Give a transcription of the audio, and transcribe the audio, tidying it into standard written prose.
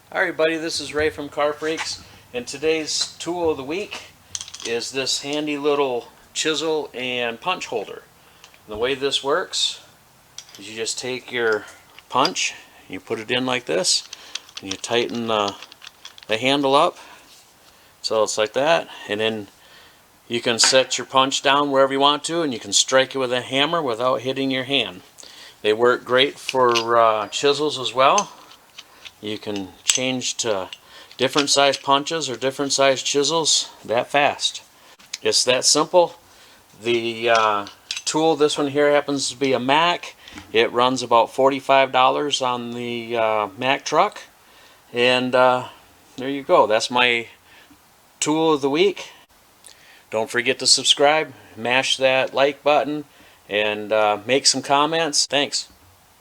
Alright buddy, this is Ray from Car Freaks, and today's tool of the week is this handy little chisel and punch holder. And the way this works is you just take your punch, you put it in like this, and you tighten the handle up so it's like that, and then you can set your punch down wherever you want to, and you can strike it with a hammer without hitting your hand. They work great for chisels as well. You can change to different size punches or different size chisels that fast. It's that simple. The tool, this one here happens to be a Mac. It runs about $45 on the Mac truck. And there you go. That's my tool of the week. Don't forget to subscribe, mash that like button, and make some comments. Thanks.